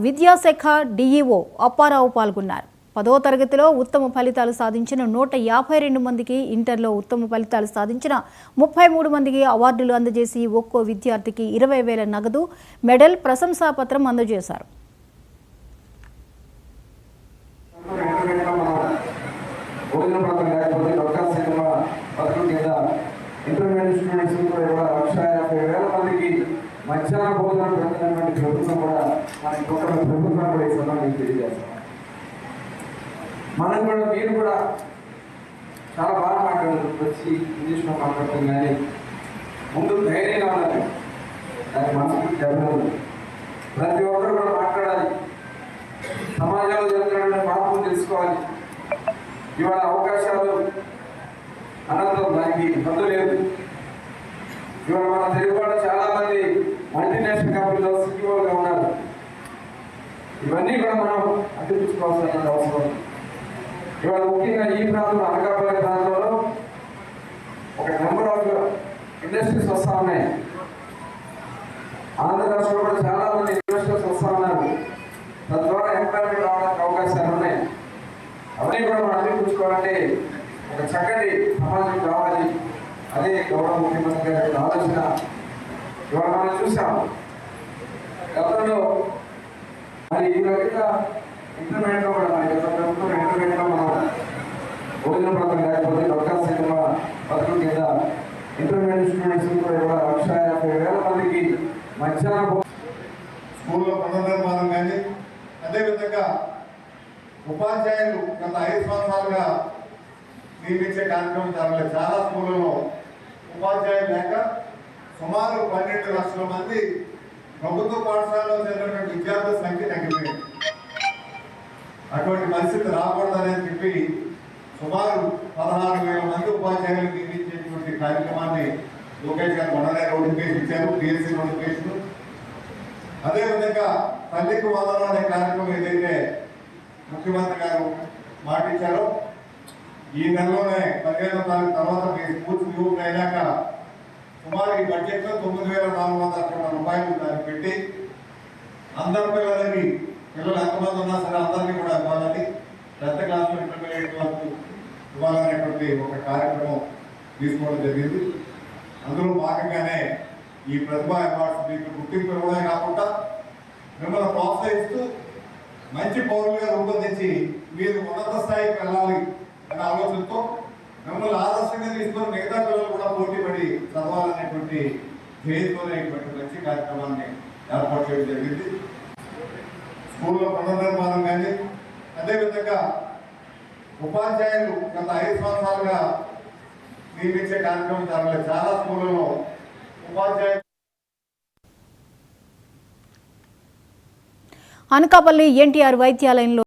విద్యాశాఖ డిఈఓ అప్పారావు పాల్గొన్నారు. 10వ తరగతిలో ఉత్తమ ఫలితాలు సాధించిన 152 మందికి, ఇంటర్లో ఉత్తమ ఫలితాలు సాధించిన 33 మందికి అవార్డులు అందజేసి ఒక్కో విద్యార్థికి 20,000 నగదు, మెడల్, ప్రశంసాపత్రం అందజేశారు. మధ్యాహ్న భోజనం పెట్టినటువంటి ప్రభుత్వం కూడా మనకి ఒక ప్రభుత్వం కూడా ఈ సందర్భంగా తెలియజేస్తాం. మనం కూడా మీరు కూడా చాలా బాగా మాట్లాడారు, వచ్చి ఇంగ్లీష్లో మాట్లాడతాం, కానీ ముందు ధైర్యంగా ఉండాలి, దాని మనసుకు జరగదు. ప్రతి ఒక్కరు కూడా మాట్లాడాలి, సమాజంలో జరుగుతున్న మార్పులు తెలుసుకోవాలి. ఇవాళ అవకాశాలు అనంతం, దానికి హద్దు లేదు. ఇవాళ మన తెలుగు వాళ్ళు చాలా మంది మల్టీనేషనల్ కంపెనీలో సీఈఓలుగా ఉన్నారు. ఇవన్నీ కూడా మనం అందిపించుకోవాల్సిన అవసరం. ఇవాళ ముఖ్యంగా ఈ ప్రాంతంలో, అనకాపల్లి ప్రాంతంలో ఒక నెంబర్ ఆఫ్ ఇండస్ట్రీస్ వస్తూ ఉన్నాయి. ఆంధ్ర రాష్ట్రంలో కూడా చాలా మంది ఇన్వెస్టర్స్ వస్తూ ఉన్నారు. తద్వారా ఎంప్లాయ్మెంట్ రావడానికి అవకాశాలు ఉన్నాయి. అవన్నీ కూడా మనం అందిపించుకోవాలంటే ఒక చక్కటి సమాజం కావాలి. అదే గౌరవ ముఖ్యమంత్రి గారి ఆలోచన. ఇవాళ మనం చూసాం గతంలో, మరి ఈ రకంగా ఇంటర్మీడియట్లో కూడా మన గత ప్రభుత్వం ఇంటర్మీడియట్లో మనం భోజన పథకం లేకపోతే డొక్కా సినిమా పథకం కింద ఇంటర్మీడియట్ స్టూడెంట్స్ కూడా 1,50,000 మందికి మధ్యాహ్న స్కూల్లో పునర్నిర్మాణం కానీ, అదేవిధంగా ఉపాధ్యాయులు గత 5 సంవత్సరాలుగా నియమించే కార్యక్రమం జరగలేదు. చాలా స్కూళ్ళలో ఉపాధ్యాయులు లేక సుమారు 12 లక్షల మంది ప్రభుత్వ పాఠశాలలో చదివినటువంటి విద్యార్థుల సంఖ్య తగ్గిపోయింది. అటువంటి పరిస్థితి రాకూడదని చెప్పి సుమారు 16,000 మంది ఉపాధ్యాయులు నియమించేటువంటి కార్యక్రమాన్ని లోకేష్ గారు మొన్ననే నోటిఫికేషన్ ఇచ్చారు, పిఎస్సీ నోటిఫికేషన్. అదేవిధంగా తల్లికి వందనం అనే కార్యక్రమం ఏదైతే ముఖ్యమంత్రి గారు మాటిచ్చారో, ఈ నెలలోనే 15వ తారీఖు తర్వాత పూర్తి వివరణ అయినాక సుమారు ఈ బడ్జెట్లో 9,400 రూపాయలు దాన్ని పెట్టి అందరి పిల్లలు ఎంతమంది ఉన్నా సరే అందరికీ కూడా ఇవ్వాలని, పెద్ద క్లాసులో ఇంటర్మీడియట్ వరకు ఇవ్వాలనేటువంటి ఒక కార్యక్రమం తీసుకోవడం జరిగింది. అందులో భాగంగానే ఈ ప్రతిభా అవార్డ్స్ మీకు గుర్తింపు ఇవ్వడమే కాకుండా మిమ్మల్ని ప్రోత్సహిస్తూ మంచి పౌరులుగా రూపొందించి మీరు ఉన్నత స్థాయికి వెళ్ళాలి అనే ఆలోచనతో మిమ్మల్ని ఆదర్శంగా తీసుకొని మిగతా పిల్లలు కూడా పోటీపడి చదవాలనేటువంటి ధ్యేయంతోనేటువంటి మంచి కార్యక్రమాన్ని ఏర్పాటు చేయడం జరిగింది. స్కూల్లో పునర్నిర్మాణం కానీ, అదేవిధంగా ఉపాధ్యాయులు గత 5 సంవత్సరాలుగా నియమించే కార్యక్రమం జరగలేదు. చాలా స్కూళ్ళలో ఉపాధ్యాయులు. అనకాపల్లి ఎన్టీఆర్ వైద్యాలయంలో